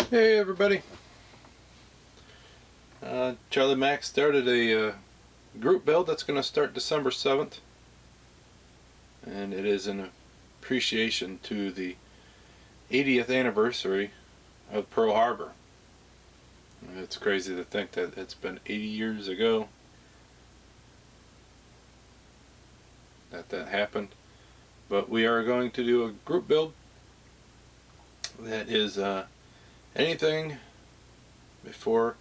Hey everybody, Charlie Mac started a group build that's going to start December 7th, and it is in appreciation to the 80th anniversary of Pearl Harbor. It's crazy to think that it's been 80 years ago that happened, but we are going to do a group build that is anything before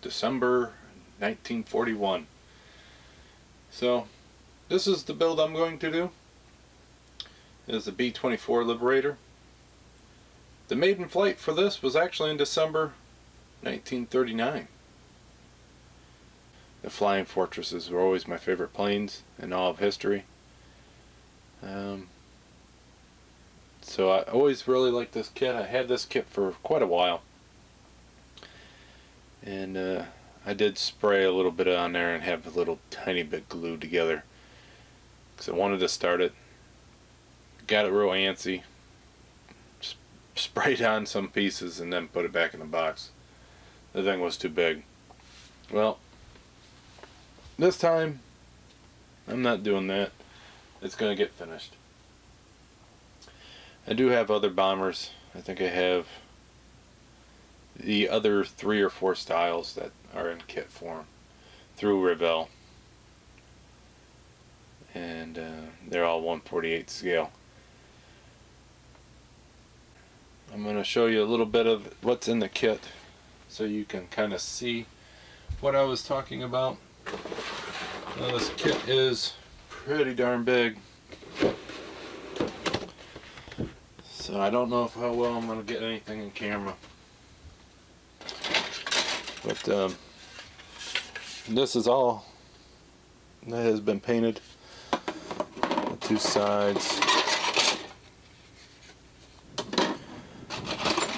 December 1941. So this is the build I'm going to do. It is the B-24 Liberator. The maiden flight for this was actually in December 1939. The Flying Fortresses were always my favorite planes in all of history. So I always really liked this kit. I had this kit for quite a while. And I did spray a little bit on there and have a little tiny bit glued together because I wanted to start it. Got it real antsy. Sprayed on some pieces and then put it back in the box. The thing was too big. Well, this time I'm not doing that. It's going to get finished. I do have other bombers. I think I have the other 3 or 4 styles that are in kit form through Revell, and they're all 1/48 scale. I'm going to show you a little bit of what's in the kit so you can kind of see what I was talking about. Now, this kit is pretty darn big, so I don't know how well I'm going to get anything in camera. But this is all that has been painted. The 2 sides,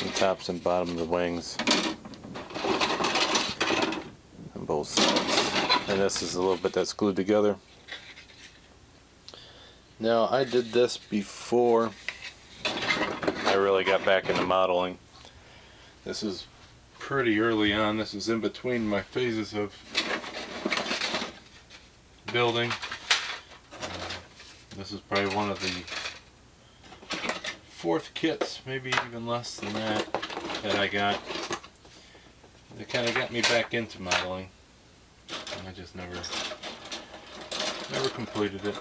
the tops and bottom of the wings, on both sides. And this is a little bit that's glued together. Now, I did this before I really got back into modeling. This is pretty early on. This is in between my phases of building. This is probably one of the 4th kits, maybe even less than that I got. That kind of got me back into modeling. I just never completed it,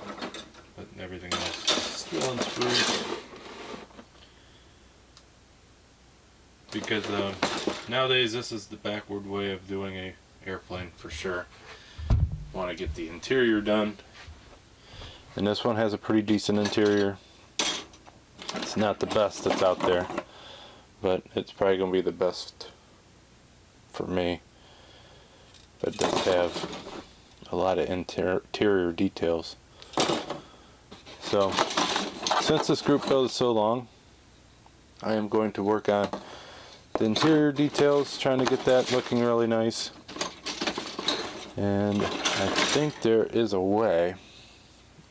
but everything else is still unscrewed. Because nowadays this is the backward way of doing a airplane for sure. Want to get the interior done, and this one has a pretty decent interior. It's not the best that's out there, but it's probably going to be the best for me. But it does have a lot of interior details. So since this group build is so long, I am going to work on the interior details, trying to get that looking really nice. And I think there is a way.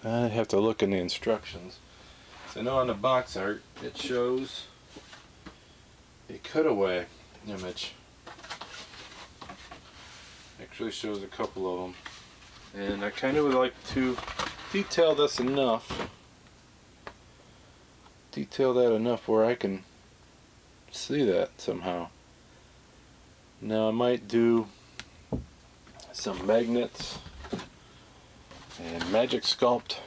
I have to look in the instructions. So I know on the box art it shows a cutaway image. Actually shows a couple of them. And I kind of would like to detail this enough. Detail that enough where I can see that somehow. Now I might do some magnets and magic sculpt.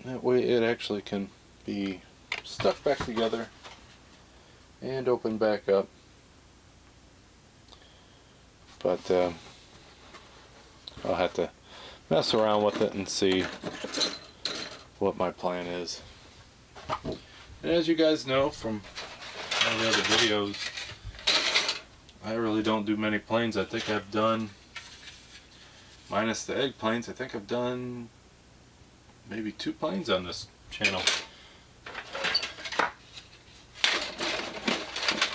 That way it actually can be stuck back together and open back up. But I'll have to mess around with it and see what my plan is. And as you guys know from all the other videos, I really don't do many planes. I think I've done, minus the egg planes, I think I've done maybe 2 planes on this channel.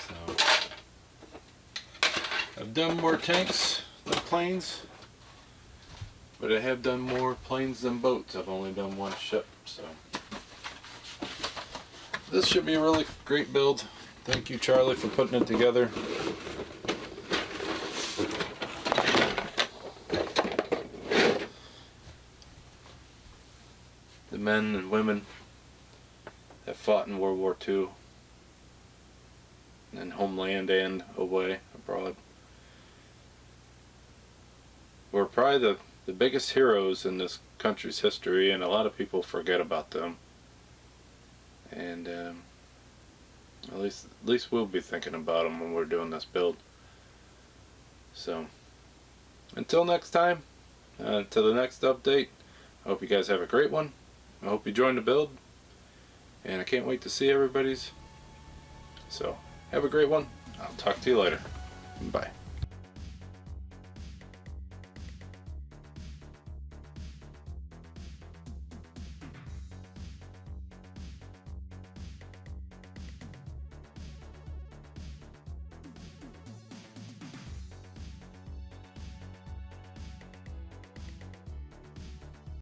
So I've done more tanks than planes, But I have done more planes than boats. I've only done one ship, so this should be a really great build. Thank you, Charlie, for putting it together. The men and women that fought in World War II, in homeland and away abroad, were probably the biggest heroes in this country's history, and a lot of people forget about them. And at least we'll be thinking about them when we're doing this build. So until next time, to the next update, I hope you guys have a great one. I hope you join the build, and I can't wait to see everybody's. So have a great one. I'll talk to you later. Bye.